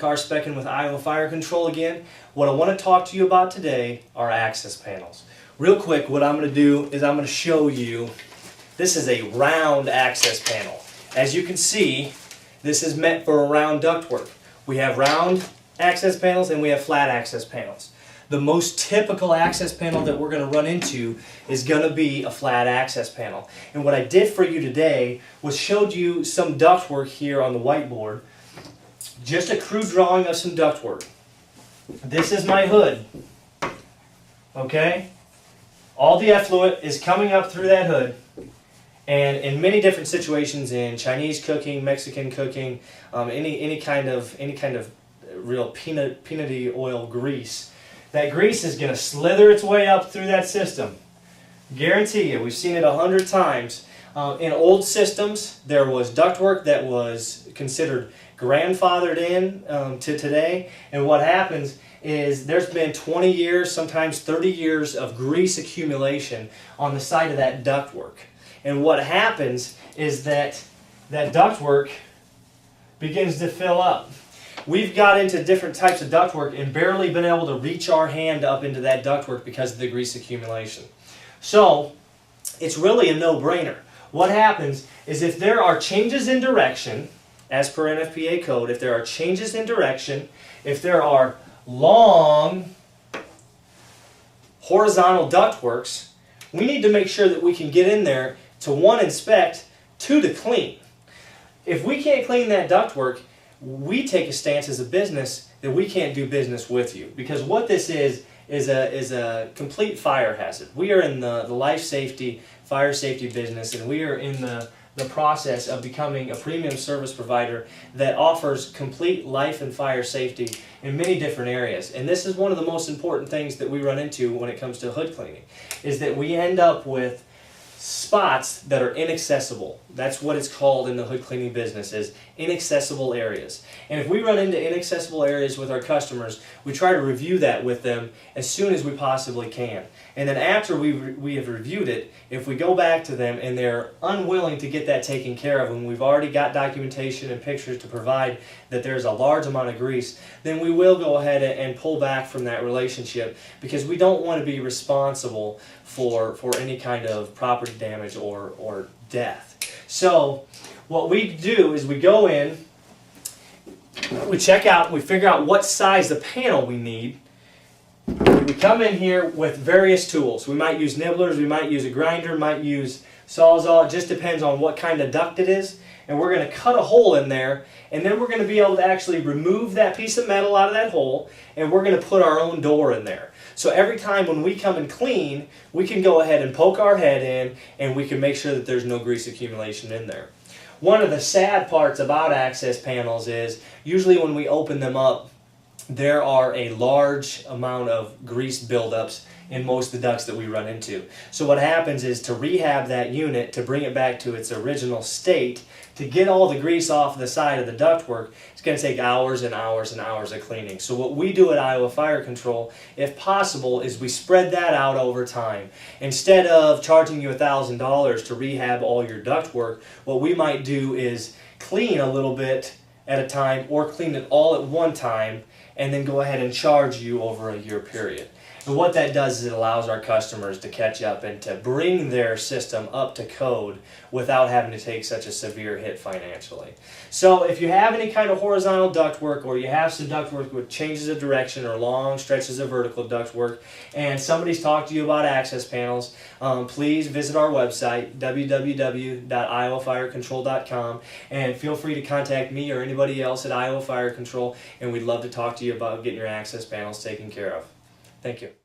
Car Spec'ing with Iowa Fire Control again. What I want to talk to you about today are access panels. Real quick, what I'm going to do is I'm going to show you, this is a round access panel. As you can see, this is meant for a round ductwork. We have round access panels and we have flat access panels. The most typical access panel that we're going to run into is going to be a flat access panel. And what I did for you today was showed you some ductwork here on the whiteboard. Just a crude drawing of some ductwork. This is my hood. Okay? All the effluent is coming up through that hood. And in many different situations, in Chinese cooking, Mexican cooking, any kind of real peanutty oil grease, that grease is going to slither its way up through that system. Guarantee you, we've seen it 100 times. In old systems, there was ductwork that was considered grandfathered in to today, and what happens is there's been 20 years, sometimes 30 years of grease accumulation on the side of that ductwork. And what happens is that ductwork begins to fill up. We've got into different types of ductwork and barely been able to reach our hand up into that ductwork because of the grease accumulation. So it's really a no-brainer. What happens is if there are changes in direction, as per NFPA code, if there are changes in direction, if there are long horizontal ductworks, we need to make sure that we can get in there to, one, inspect, two, to clean. If we can't clean that ductwork, we take a stance as a business that we can't do business with you, because what this is a complete fire hazard. We are in the life safety, fire safety business, and we are in the process of becoming a premium service provider that offers complete life and fire safety in many different areas. And this is one of the most important things that we run into when it comes to hood cleaning, is that we end up with spots that are inaccessible. That's what it's called in the hood cleaning business, is inaccessible areas. And if we run into inaccessible areas with our customers, we try to review that with them as soon as we possibly can. And then after we have reviewed it, if we go back to them and they're unwilling to get that taken care of, and we've already got documentation and pictures to provide that there's a large amount of grease, then we will go ahead and pull back from that relationship, because we don't want to be responsible for any kind of property damage or death. So what we do is we go in, we check out, we figure out what size the panel we need. We come in here with various tools. We might use nibblers, we might use a grinder, might use Sawzall. It just depends on what kind of duct it is. And we're going to cut a hole in there, and then we're going to be able to actually remove that piece of metal out of that hole, and we're going to put our own door in there. So every time when we come and clean, we can go ahead and poke our head in, and we can make sure that there's no grease accumulation in there. One of the sad parts about access panels is usually when we open them up, there are a large amount of grease buildups in most of the ducts that we run into. So what happens is, to rehab that unit, to bring it back to its original state, to get all the grease off the side of the ductwork, it's going to take hours and hours and hours of cleaning. So what we do at Iowa Fire Control, if possible, is we spread that out over time. Instead of charging you $1,000 to rehab all your ductwork, what we might do is clean a little bit at a time, or clean it all at one time, and then go ahead and charge you over a year period. And what that does is it allows our customers to catch up and to bring their system up to code without having to take such a severe hit financially. So if you have any kind of horizontal ductwork, or you have some ductwork with changes of direction or long stretches of vertical ductwork, and somebody's talked to you about access panels, please visit our website, www.iowafirecontrol.com, and feel free to contact me or anybody else at Iowa Fire Control, and we'd love to talk to you about getting your access panels taken care of. Thank you.